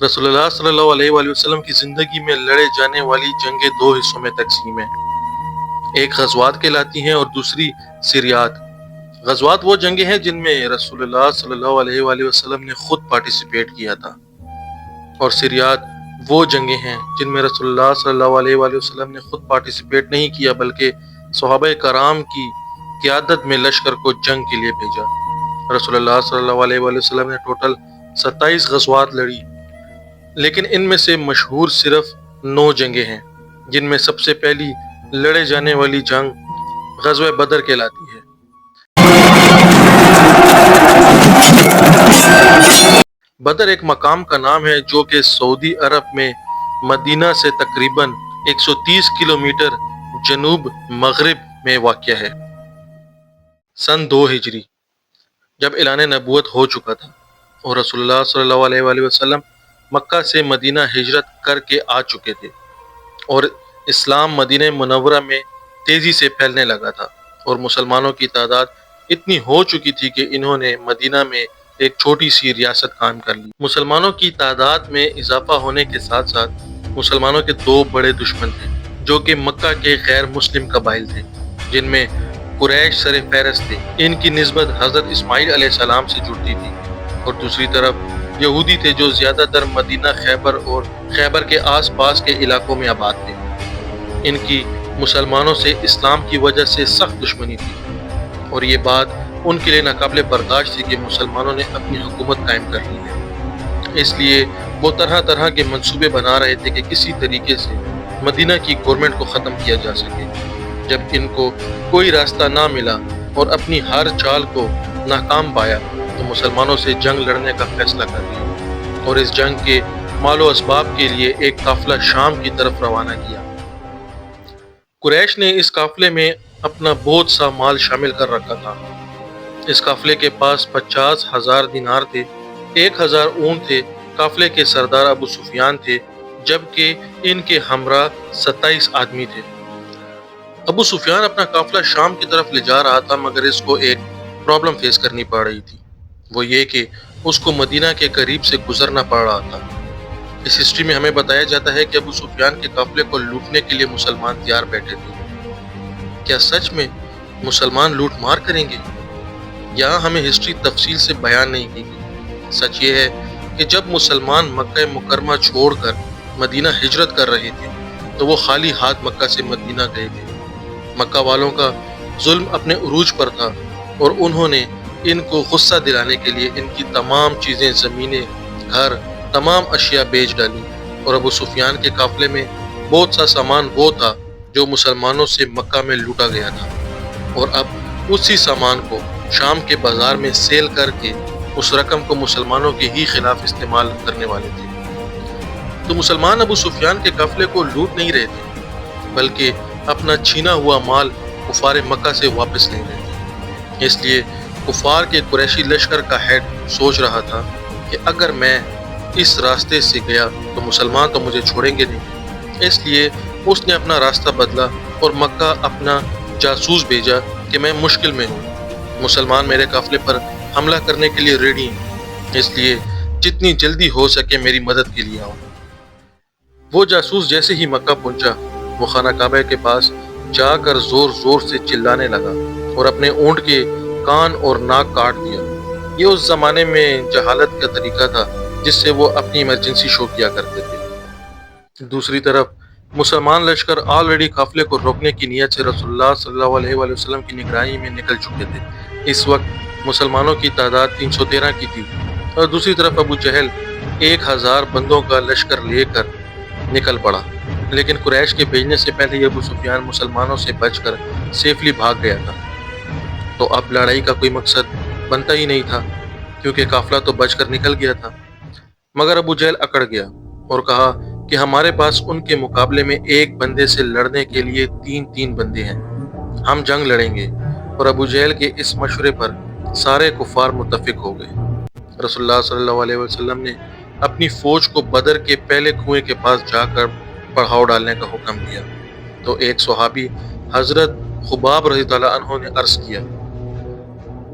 رسول اللہ صلی اللہ علیہ وآلہ وسلم کی زندگی میں لڑے جانے والی جنگیں دو حصوں میں تقسیم ہیں، ایک غزوات کہلاتی ہیں اور دوسری سریات۔ غزوات وہ جنگیں ہیں جن میں رسول اللہ صلی اللہ علیہ وآلہ وسلم نے خود پارٹیسپیٹ کیا تھا، اور سریات وہ جنگیں ہیں جن میں رسول اللہ صلی اللہ علیہ وآلہ وسلم نے خود پارٹیسپیٹ نہیں کیا بلکہ صحابہ کرام کی قیادت میں لشکر کو جنگ کے لیے بھیجا۔ رسول اللہ صلی اللہ علیہ وآلہ وسلم نے ٹوٹل 27 غزوات لڑی، لیکن ان میں سے مشہور صرف 9 جنگیں ہیں، جن میں سب سے پہلی لڑے جانے والی جنگ غزوہ بدر کہلاتی ہے۔ بدر ایک مقام کا نام ہے جو کہ سعودی عرب میں مدینہ سے تقریباً 130 کلومیٹر جنوب مغرب میں واقع ہے۔ سن 2 ہجری جب اعلان نبوت ہو چکا تھا اور رسول اللہ صلی اللہ علیہ وآلہ وسلم مکہ سے مدینہ ہجرت کر کے آ چکے تھے اور اسلام مدینہ منورہ میں تیزی سے پھیلنے لگا تھا، اور مسلمانوں کی تعداد اتنی ہو چکی تھی کہ انہوں نے مدینہ میں ایک چھوٹی سی ریاست قائم کر لی۔ مسلمانوں کی تعداد میں اضافہ ہونے کے ساتھ ساتھ مسلمانوں کے 2 بڑے دشمن تھے جو کہ مکہ کے غیر مسلم قبائل تھے، جن میں قریش سر فہرست تھے۔ ان کی نسبت حضرت اسماعیل علیہ السلام سے جڑتی تھی، اور دوسری طرف یہودی تھے جو زیادہ تر مدینہ خیبر اور خیبر کے آس پاس کے علاقوں میں آباد تھے۔ ان کی مسلمانوں سے اسلام کی وجہ سے سخت دشمنی تھی، اور یہ بات ان کے لیے ناقابل برداشت تھی کہ مسلمانوں نے اپنی حکومت قائم کر لی ہے۔ اس لیے وہ طرح طرح کے منصوبے بنا رہے تھے کہ کسی طریقے سے مدینہ کی گورنمنٹ کو ختم کیا جا سکے۔ جب ان کو کوئی راستہ نہ ملا اور اپنی ہر چال کو ناکام پایا تو مسلمانوں سے جنگ لڑنے کا فیصلہ کر لیا، اور اس جنگ کے مال و اسباب کے لیے ایک قافلہ شام کی طرف روانہ کیا۔ قریش نے اس قافلے میں اپنا بہت سا مال شامل کر رکھا تھا۔ اس قافلے کے پاس 50,000 دینار تھے، 1,000 اونٹ تھے۔ قافلے کے سردار ابو سفیان تھے، جبکہ ان کے ہمراہ 27 آدمی تھے۔ ابو سفیان اپنا قافلہ شام کی طرف لے جا رہا تھا، مگر اس کو ایک پرابلم فیس کرنی پڑ رہی تھی، وہ یہ کہ اس کو مدینہ کے قریب سے گزرنا پڑ رہا تھا۔ اس ہسٹری میں ہمیں بتایا جاتا ہے کہ ابو سفیان کے قافلے کو لوٹنے کے لیے مسلمان تیار بیٹھے تھے۔ کیا سچ میں مسلمان لوٹ مار کریں گے؟ یہاں ہمیں ہسٹری تفصیل سے بیان نہیں کی گئی۔ سچ یہ ہے کہ جب مسلمان مکہ مکرمہ چھوڑ کر مدینہ ہجرت کر رہے تھے تو وہ خالی ہاتھ مکہ سے مدینہ گئے تھے۔ مکہ والوں کا ظلم اپنے عروج پر تھا، اور انہوں نے ان کو غصہ دلانے کے لیے ان کی تمام چیزیں، زمینیں، گھر، تمام اشیاء بیچ ڈالی، اور ابو سفیان کے قافلے میں بہت سا سامان وہ تھا جو مسلمانوں سے مکہ میں لوٹا گیا تھا، اور اب اسی سامان کو شام کے بازار میں سیل کر کے اس رقم کو مسلمانوں کے ہی خلاف استعمال کرنے والے تھے۔ تو مسلمان ابو سفیان کے قافلے کو لوٹ نہیں رہے تھے، بلکہ اپنا چھینا ہوا مال کفار مکہ سے واپس لے رہے تھے۔ اس لیے کفار کے قریشی لشکر کا ہیڈ سوچ رہا تھا کہ اگر میں اس راستے سے گیا تو مسلمان تو مجھے چھوڑیں گے نہیں۔ اس لیے اس نے اپنا راستہ بدلا اور مکہ اپنا جاسوس بھیجا کہ میں مشکل میں ہوں، مسلمان میرے قافلے پر حملہ کرنے کے لیے ریڈی ہیں، اس لیے جتنی جلدی ہو سکے میری مدد کے لیے آؤ۔ وہ جاسوس جیسے ہی مکہ پہنچا، وہ خانہ کعبہ کے پاس جا کر زور زور سے چلانے لگا اور اپنے اونٹ کے کان اور ناک کاٹ دیا۔ یہ اس زمانے میں جہالت کا طریقہ تھا جس سے وہ اپنی ایمرجنسی شو کیا کرتے تھے۔ دوسری طرف مسلمان لشکر آلریڈی قافلے کو روکنے کی نیت سے رسول اللہ صلی اللہ علیہ وآلہ وسلم کی نگرانی میں نکل چکے تھے۔ اس وقت مسلمانوں کی تعداد 313 کی تھی، اور دوسری طرف ابو جہل 1,000 بندوں کا لشکر لے کر نکل پڑا، لیکن قریش کے بھیجنے سے پہلے ہی ابو سفیان مسلمانوں سے بچ کر سیفلی بھاگ گیا تھا۔ تو اب لڑائی کا کوئی مقصد بنتا ہی نہیں تھا، کیونکہ قافلہ تو بچ کر نکل گیا تھا۔ مگر ابو جہل اکڑ گیا اور کہا کہ ہمارے پاس ان کے مقابلے میں ایک بندے سے لڑنے کے لیے 3 بندے ہیں، ہم جنگ لڑیں گے۔ اور ابو جہل کے اس مشورے پر سارے کفار متفق ہو گئے۔ رسول اللہ صلی اللہ علیہ وسلم نے اپنی فوج کو بدر کے پہلے کنویں کے پاس جا کر پڑاؤ ڈالنے کا حکم دیا، تو ایک صحابی حضرت خباب رضی اللہ عنہ نے عرض کیا،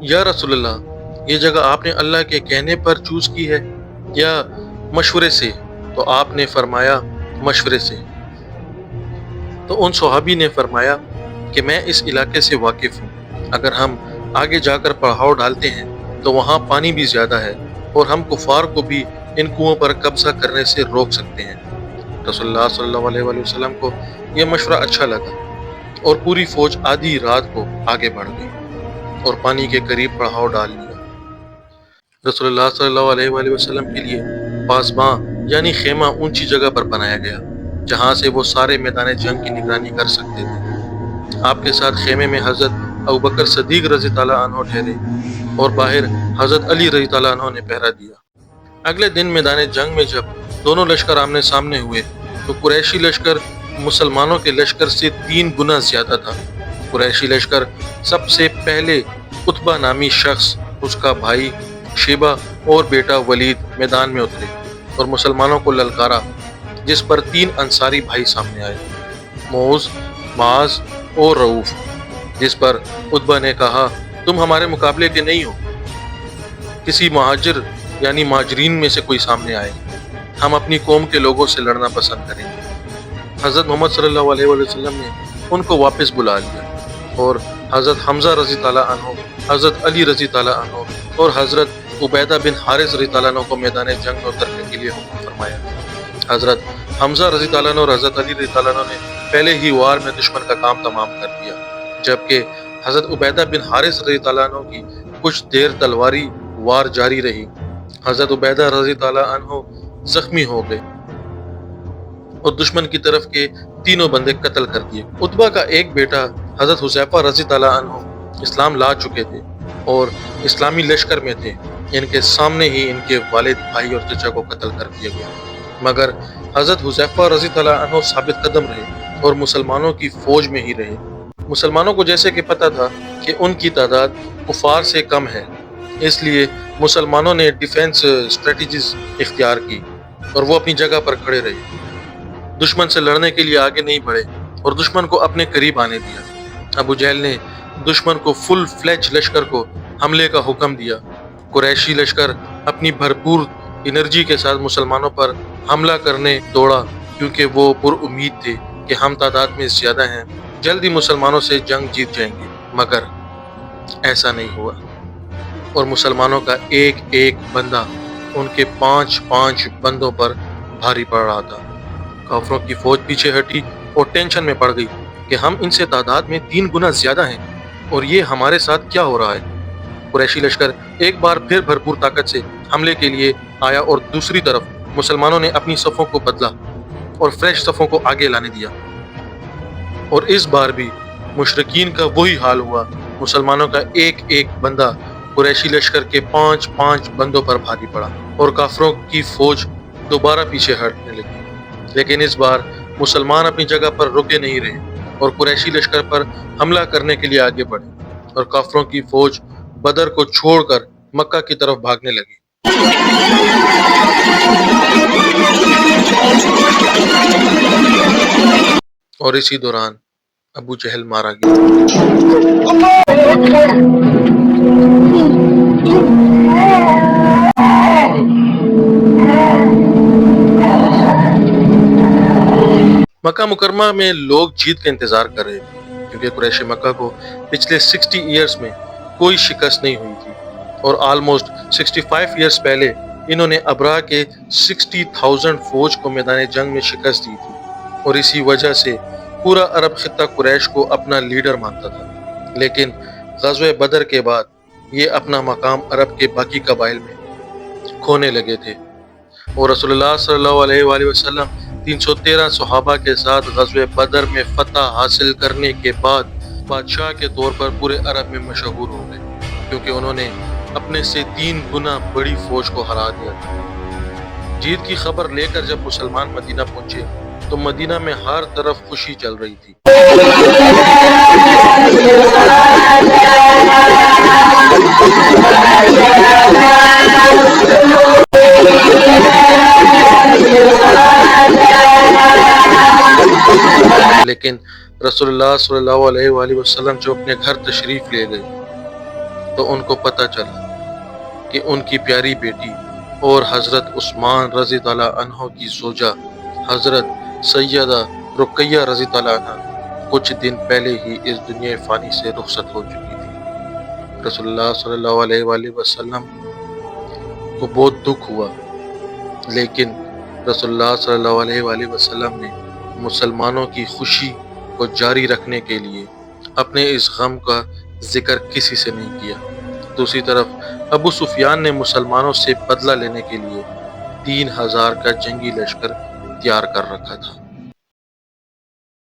یا رسول اللہ، یہ جگہ آپ نے اللہ کے کہنے پر چوز کی ہے یا مشورے سے، تو آپ نے فرمایا مشورے سے۔ تو ان صحابی نے فرمایا کہ میں اس علاقے سے واقف ہوں، اگر ہم آگے جا کر پڑاؤ ڈالتے ہیں تو وہاں پانی بھی زیادہ ہے اور ہم کفار کو بھی ان کنووں پر قبضہ کرنے سے روک سکتے ہیں۔ رسول اللہ صلی اللہ علیہ وآلہ وسلم کو یہ مشورہ اچھا لگا اور پوری فوج آدھی رات کو آگے بڑھ گئی اور پانی کے قریب پڑاؤ ڈال لیا۔ رسول اللہ صلی اللہ علیہ وآلہ وسلم کے لیے پاسباں یعنی خیمہ اونچی جگہ پر بنایا گیا جہاں سے وہ سارے میدان جنگ کی نگرانی کر سکتے تھے۔ آپ کے ساتھ خیمے میں حضرت ابوبکر صدیق رضی تعالیٰ عنہ ٹھہرے اور باہر حضرت علی رضی تعالیٰ عنہ نے پہرا دیا۔ اگلے دن میدان جنگ میں جب دونوں لشکر آمنے سامنے ہوئے تو قریشی لشکر مسلمانوں کے لشکر سے 3 گنا زیادہ تھا۔ قریشی لشکر سب سے پہلے عتبہ نامی شخص، اس کا بھائی شیبہ اور بیٹا ولید میدان میں اترے اور مسلمانوں کو للکارا، جس پر 3 انصاری بھائی سامنے آئے، موز، معاذ اور رؤوف، جس پر عتبہ نے کہا تم ہمارے مقابلے کے نہیں ہو، کسی مہاجر یعنی مہاجرین میں سے کوئی سامنے آئے، ہم اپنی قوم کے لوگوں سے لڑنا پسند کریں گے۔ حضرت محمد صلی اللہ علیہ وسلم نے ان کو واپس بلا لیا اور حضرت حمزہ رضی تعالیٰ عنہ، حضرت علی رضی تعالیٰ عنہ اور حضرت عبیدہ بن حارث رضی تعالیٰ عنہ کو میدان جنگ میں اترنے کے لیے حکم فرمایا۔ حضرت حمزہ رضی تعالیٰ عنہ اور حضرت علی رضی تعالیٰ عنہ نے پہلے ہی وار میں دشمن کا کام تمام کر دیا، جبکہ حضرت عبیدہ بن حارث رضی تعالیٰ عنہ کی کچھ دیر تلواری وار جاری رہی۔ حضرت عبیدہ رضی تعالیٰ عنہ زخمی ہو گئے اور دشمن کی طرف کے 3 بندے قتل کر دیے۔ عتبہ کا ایک بیٹا حضرت حذیفہ رضی تعالیٰ عنہ اسلام لا چکے تھے اور اسلامی لشکر میں تھے، ان کے سامنے ہی ان کے والد، بھائی اور چچا کو قتل کر دیا گیا، مگر حضرت حذیفہ رضی تعالیٰ عنہ ثابت قدم رہے اور مسلمانوں کی فوج میں ہی رہے۔ مسلمانوں کو جیسے کہ پتہ تھا کہ ان کی تعداد کفار سے کم ہے، اس لیے مسلمانوں نے ڈیفینس اسٹریٹجیز اختیار کی اور وہ اپنی جگہ پر کھڑے رہے، دشمن سے لڑنے کے لیے آگے نہیں بڑھے اور دشمن کو اپنے قریب آنے دیا۔ ابو جہل نے دشمن کو فل فلیج لشکر کو حملے کا حکم دیا۔ قریشی لشکر اپنی بھرپور انرجی کے ساتھ مسلمانوں پر حملہ کرنے دوڑا، کیونکہ وہ پر امید تھے کہ ہم تعداد میں زیادہ ہیں، جلدی مسلمانوں سے جنگ جیت جائیں گے، مگر ایسا نہیں ہوا اور مسلمانوں کا ایک ایک بندہ ان کے 5 بندوں پر بھاری پڑ رہا تھا۔ کافروں کی فوج پیچھے ہٹی اور ٹینشن میں پڑ گئی کہ ہم ان سے تعداد میں 3 گنا زیادہ ہیں اور یہ ہمارے ساتھ کیا ہو رہا ہے۔ قریشی لشکر ایک بار پھر بھرپور طاقت سے حملے کے لیے آیا اور دوسری طرف مسلمانوں نے اپنی صفوں کو بدلا اور فریش صفوں کو آگے لانے دیا، اور اس بار بھی مشرکین کا وہی حال ہوا۔ مسلمانوں کا ایک ایک بندہ قریشی لشکر کے 5 بندوں پر بھاری پڑا اور کافروں کی فوج دوبارہ پیچھے ہٹنے لگی، لیکن اس بار مسلمان اپنی جگہ پر رکے نہیں رہے اور قریشی لشکر پر حملہ کرنے کے لیے آگے بڑھے اور کافروں کی فوج بدر کو چھوڑ کر مکہ کی طرف بھاگنے لگی۔ اور اسی دوران ابو جہل مارا گیا۔ مکہ مکرمہ میں لوگ جیت کا انتظار کر رہے تھے، کیونکہ قریش مکہ کو پچھلے 60 ایئرز میں کوئی شکست نہیں ہوئی تھی اور آلموسٹ 65 ایئرز پہلے انہوں نے ابراہ کے 60,000 فوج کو میدان جنگ میں شکست دی تھی، اور اسی وجہ سے پورا عرب خطہ قریش کو اپنا لیڈر مانتا تھا۔ لیکن غزوہ بدر کے بعد یہ اپنا مقام عرب کے باقی قبائل میں کھونے لگے تھے، اور رسول اللہ صلی اللہ علیہ وآلہ وسلم 313 صحابہ کے ساتھ غزوہ بدر میں فتح حاصل کرنے کے بعد بادشاہ کے طور پر پورے عرب میں مشہور ہو گئے، کیونکہ انہوں نے اپنے سے 3 گنا بڑی فوج کو ہرا دیا تھا۔ جیت کی خبر لے کر جب مسلمان مدینہ پہنچے تو مدینہ میں ہر طرف خوشی چل رہی تھی۔ لیکن رسول اللہ صلی اللہ علیہ وآلہ وسلم جو اپنے گھر تشریف لے گئے تو ان کو پتہ چلا کہ ان کی پیاری بیٹی اور حضرت عثمان رضی اللہ عنہ کی زوجہ حضرت سیدہ رقیہ رضی اللہ عنہ کچھ دن پہلے ہی اس دنیا فانی سے رخصت ہو چکی تھی۔ رسول اللہ صلی اللہ علیہ وآلہ وسلم کو بہت دکھ ہوا، لیکن رسول اللہ صلی اللہ علیہ وآلہ وسلم نے مسلمانوں کی خوشی کو جاری رکھنے کے لیے اپنے اس غم کا ذکر کسی سے نہیں کیا۔ دوسری طرف ابو سفیان نے مسلمانوں سے بدلہ لینے کے لیے 3000 کا جنگی لشکر تیار کر رکھا تھا۔